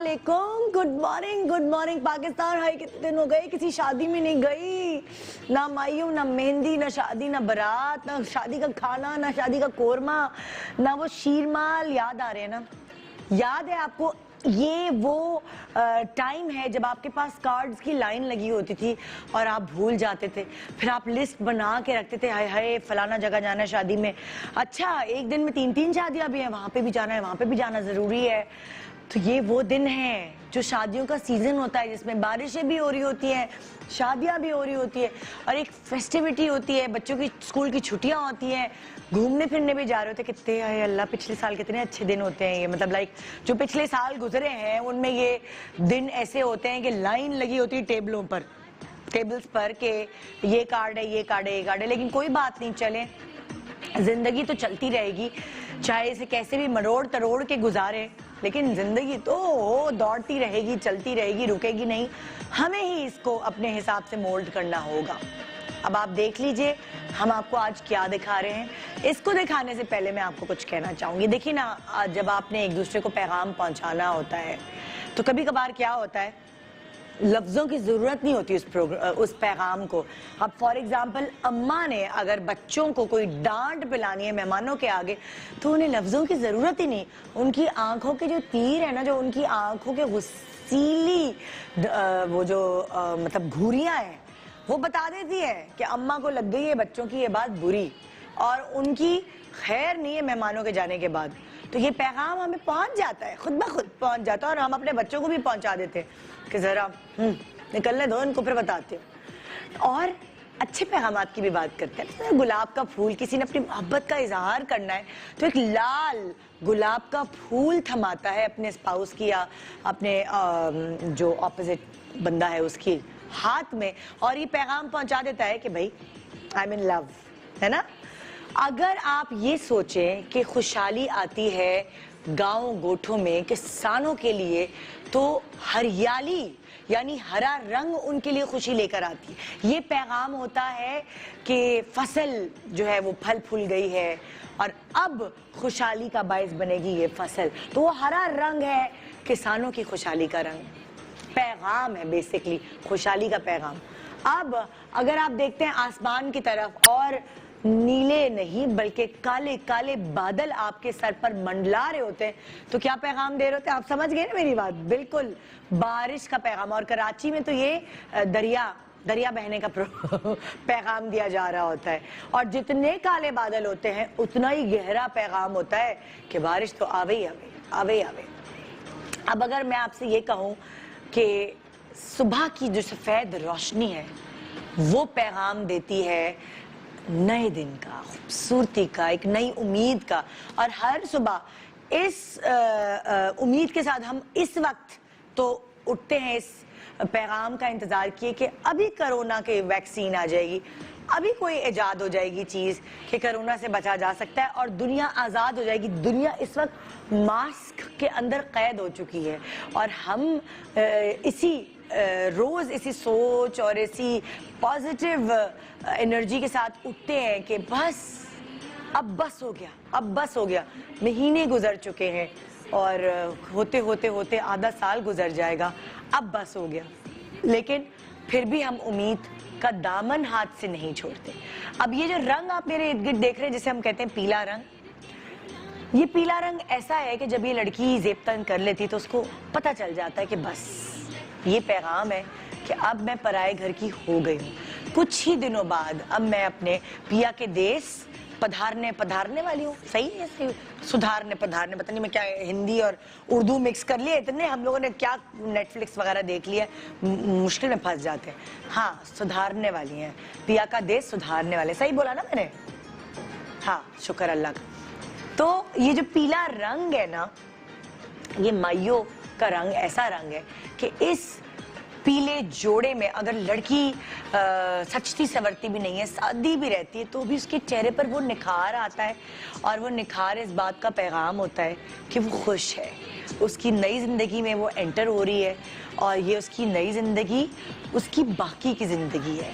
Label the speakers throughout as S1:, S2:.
S1: अस्सलामुअलैकुम, good morning Pakistan. हाय कितने दिन हो गए किसी शादी में नहीं गई, ना मायूं ना मेहंदी ना शादी ना बारात ना शादी का खाना ना शादी का कोरमा ना वो शीरमाल। याद आ रहे हैं ना? याद है आपको? ये वो टाइम है जब आपके पास कार्ड्स की लाइन लगी होती थी और आप भूल जाते थे, फिर आप लिस्ट बना के रखते थे, हाय हाय फलाना जगह जाना है शादी में, अच्छा एक दिन में 3-3 शादियां भी हैं, वहां पे भी जाना है, वहां पे भी जाना जरूरी है। तो ये वो दिन है जो शादियों का सीजन होता है, जिसमें बारिशें भी हो रही होती हैं, शादियां भी हो रही होती है और एक फेस्टिविटी होती है, बच्चों की स्कूल की छुट्टियां होती हैं, घूमने फिरने भी जा रहे होते। कितने हाय अल्लाह पिछले साल कितने अच्छे दिन होते हैं ये, मतलब लाइक जो पिछले साल गुजरे हैं उनमें ये दिन ऐसे होते हैं कि लाइन लगी होती है टेबल्स पर के ये कार्ड है ये कार्ड है ये कार्ड है। लेकिन कोई बात नहीं, चले जिंदगी तो चलती रहेगी, चाहे इसे कैसे भी मरोड़ तरोड़ के गुजारे, लेकिन जिंदगी तो दौड़ती रहेगी, चलती रहेगी, रुकेगी नहीं। हमें ही इसको अपने हिसाब से मोल्ड करना होगा। अब आप देख लीजिए हम आपको आज क्या दिखा रहे हैं। इसको दिखाने से पहले मैं आपको कुछ कहना चाहूंगी। देखिए ना, जब आपने एक दूसरे को पैगाम पहुंचाना होता है तो कभी कभार क्या होता है, लफ्ज़ों की ज़रूरत नहीं होती उस पैगाम को। अब फॉर एग्जांपल अम्मा ने अगर बच्चों को कोई डांट पिलानी है मेहमानों के आगे, तो उन्हें लफ्ज़ों की ज़रूरत ही नहीं, उनकी आंखों के जो तीर है ना, जो उनकी आंखों के गुस्सीली वो जो मतलब घूरियाँ हैं, वो बता देती है कि अम्मा को लग गई है बच्चों की ये बात बुरी, और उनकी खैर नहीं है मेहमानों के जाने के बाद। तो ये पैगाम हमें पहुंच जाता है, खुद ब खुद पहुंच जाता है, और हम अपने बच्चों को भी पहुंचा देते हैं कि जरा निकलने दो इनको, फिर बताते हो। और अच्छे पैगामात की भी बात करते हैं। तो गुलाब का फूल, किसी ने अपनी मोहब्बत का इजहार करना है तो एक लाल गुलाब का फूल थमाता है अपने स्पाउस की या अपने जो ऑपोजिट बंदा है उसकी हाथ में, और ये पैगाम पहुंचा देता है कि भाई आई एम इन लव, है ना। अगर आप ये सोचें कि खुशहाली आती है गांव गोठों में किसानों के लिए, तो हरियाली यानी हरा रंग उनके लिए खुशी लेकर आती है। ये पैगाम होता है कि फसल जो है वो फल फूल गई है और अब खुशहाली का बायस बनेगी ये फसल। तो वो हरा रंग है किसानों की खुशहाली का रंग, पैगाम है बेसिकली खुशहाली का पैगाम। अब अगर आप देखते हैं आसमान की तरफ, और नीले नहीं बल्कि काले काले बादल आपके सर पर मंडला रहे होते हैं, तो क्या पैगाम दे रहे होते हैं? आप समझ गए ना मेरी बात, बिल्कुल बारिश का पैगाम। और कराची में तो ये दरिया बहने का पैगाम दिया जा रहा होता है, और जितने काले बादल होते हैं उतना ही गहरा पैगाम होता है कि बारिश तो आवे ही आवे, आवे ही आवे। अब अगर मैं आपसे ये कहूँ कि सुबह की जो सफेद रोशनी है वो पैगाम देती है नए दिन का, खूबसूरती का, एक नई उम्मीद का, और हर सुबह इस उम्मीद के साथ हम इस वक्त तो उठते हैं इस पैगाम का इंतजार किए कि अभी कोरोना के वैक्सीन आ जाएगी, अभी कोई इजाद हो जाएगी चीज कि कोरोना से बचा जा सकता है और दुनिया आजाद हो जाएगी। दुनिया इस वक्त मास्क के अंदर कैद हो चुकी है, और हम इसी रोज इसी सोच और इसी पॉजिटिव एनर्जी के साथ उठते हैं कि अब बस हो गया, अब बस हो गया। महीने गुजर चुके हैं और होते होते होते आधा साल गुजर जाएगा, अब बस हो गया। लेकिन फिर भी हम उम्मीद का दामन हाथ से नहीं छोड़ते। अब ये जो रंग आप मेरे इर्द गिर्द देख रहे हैं, जिसे हम कहते हैं पीला रंग, ये पीला रंग ऐसा है कि जब ये लड़की ज़ेबतन कर लेती तो उसको पता चल जाता है कि बस ये पैगाम है कि अब मैं पराए घर की हो गई हूँ। कुछ ही दिनों बाद अब मैं अपने पिया के देश पधारने वाली हूँ। सही है, सही, सुधारने पधारने, पता नहीं मैं क्या हिंदी और उर्दू मिक्स कर लिया, इतने हम लोगों ने क्या नेटफ्लिक्स वगैरह देख लिया, मुश्किल में फंस जाते हैं। हाँ, सुधारने वाली हैं, पिया का देश सुधारने वाले, सही बोला ना मैंने? हाँ, शुक्र अल्लाह का। तो ये जो पीला रंग है ना, ये माइयों का रंग ऐसा रंग है कि इस पीले जोड़े में अगर लड़की सचती सवरती भी नहीं है, सादी भी रहती है, तो भी उसके चेहरे पर वो निखार आता है, और वो निखार इस बात का पैगाम होता है कि वो खुश है, उसकी नई जिंदगी में वो एंटर हो रही है, और ये उसकी नई जिंदगी उसकी बाकी की जिंदगी है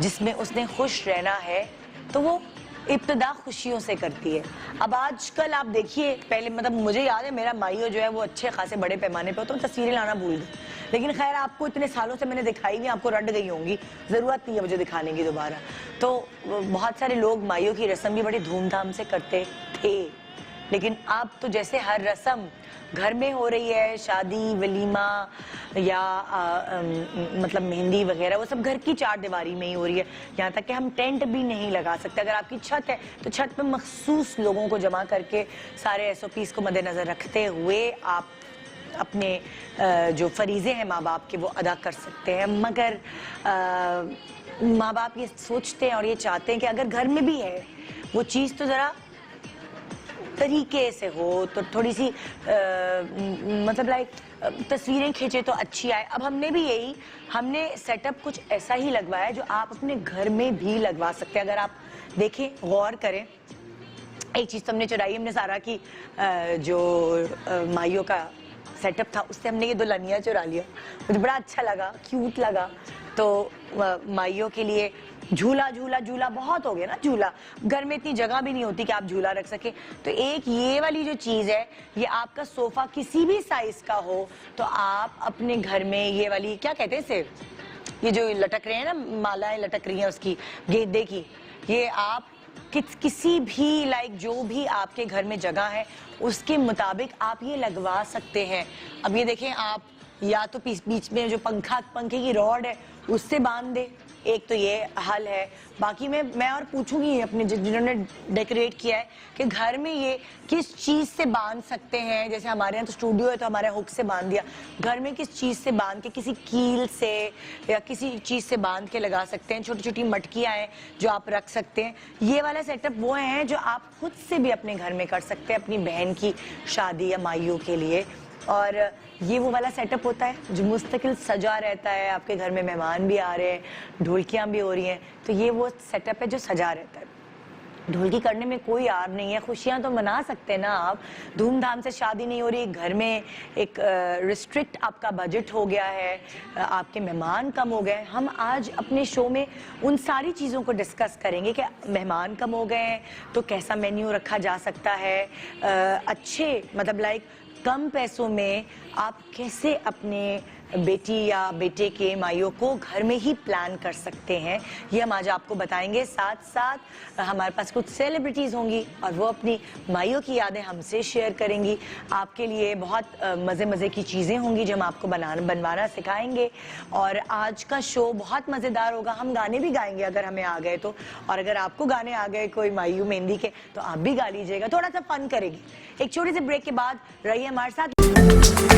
S1: जिसमें उसने खुश रहना है। तो वो इब्तिदा खुशियों से करती है। अब आजकल आप देखिए, पहले मतलब मुझे याद है मेरा माइयो जो है वो अच्छे खासे बड़े पैमाने पे हो, तो तस्वीरें लाना भूल गई, लेकिन खैर आपको इतने सालों से मैंने दिखाई नहीं, आपको रट गई होंगी, ज़रूरत नहीं है मुझे दिखाने की दोबारा। तो बहुत सारे लोग माइयो की रस्म भी बड़ी धूमधाम से करते थे, लेकिन अब तो जैसे हर रस्म घर में हो रही है, शादी वलीमा या मतलब मेहंदी वगैरह, वो सब घर की चार दीवारी में ही हो रही है। यहाँ तक कि हम टेंट भी नहीं लगा सकते। अगर आपकी छत है तो छत पे मखसूस लोगों को जमा करके सारे SOPs को मद्देनजर रखते हुए आप अपने जो फरीज़े हैं माँ बाप के वो अदा कर सकते हैं। मगर माँ बाप ये सोचते हैं और ये चाहते हैं कि अगर घर में भी है वो चीज़ तो ज़रा तरीके से हो, तो थोड़ी सी मतलब लाइक तस्वीरें खींचे तो अच्छी आए। अब हमने सेटअप कुछ ऐसा ही लगवाया जो आप अपने घर में भी लगवा सकते हैं। अगर आप देखें, गौर करें, एक चीज़ तो हमने चुराई, हमने सारा की जो माइयो का सेटअप था उससे हमने ये दुल्हनिया चुरा लिया। मुझे बड़ा अच्छा लगा, क्यूट लगा। तो माइयों के लिए झूला झूला झूला बहुत हो गया ना, झूला घर में इतनी जगह भी नहीं होती कि आप झूला रख सके। तो एक ये वाली जो चीज़ है, ये आपका सोफा किसी भी साइज का हो तो आप अपने घर में ये वाली क्या कहते हैं इसे, ये जो लटक रहे हैं ना, मालाएं लटक रही हैं उसकी गेंदे की, ये आप किसी भी लाइक जो भी आपके घर में जगह है उसके मुताबिक आप ये लगवा सकते हैं। अब ये देखें, आप या तो बीच में जो पंखे की रॉड है उससे बांध दे, एक तो ये हल है। बाकी मैं और पूछूंगी अपने जिन्होंने डेकोरेट किया है कि घर में ये किस चीज़ से बांध सकते हैं। जैसे हमारे यहाँ तो स्टूडियो है तो हमारे हुक से बांध दिया, घर में किस चीज़ से बांध के, किसी कील से या किसी चीज़ से बांध के लगा सकते हैं। छोटी छोटी मटकियाँ हैं जो आप रख सकते हैं। ये वाला सेटअप वो है जो आप खुद से भी अपने घर में कर सकते हैं अपनी बहन की शादी या माइयों के लिए। और ये वो वाला सेटअप होता है जो मुस्तकिल सजा रहता है, आपके घर में मेहमान भी आ रहे हैं, ढोलकियाँ भी हो रही हैं, तो ये वो सेटअप है जो सजा रहता है। ढोलकी करने में कोई आर नहीं है, खुशियाँ तो मना सकते हैं ना आप। धूमधाम से शादी नहीं हो रही, घर में एक रिस्ट्रिक्ट आपका बजट हो गया है, आपके मेहमान कम हो गए। हम आज अपने शो में उन सारी चीज़ों को डिस्कस करेंगे कि मेहमान कम हो गए हैं तो कैसा मेन्यू रखा जा सकता है, अच्छे मतलब लाइक कम पैसों में आप कैसे अपने बेटी या बेटे के माइयों को घर में ही प्लान कर सकते हैं, ये हम आज आपको बताएंगे। साथ साथ हमारे पास कुछ सेलिब्रिटीज़ होंगी और वो अपनी माइयों की यादें हमसे शेयर करेंगी। आपके लिए बहुत मज़े की चीज़ें होंगी जो हम आपको बनवाना सिखाएंगे। और आज का शो बहुत मज़ेदार होगा। हम गाने भी गाएंगे अगर हमें आ गए तो, और अगर आपको गाने आ गए कोई माइयों मेहंदी के तो आप भी गा लीजिएगा, थोड़ा सा फन करेगी। एक छोटे से ब्रेक के बाद रहिए हमारे साथ।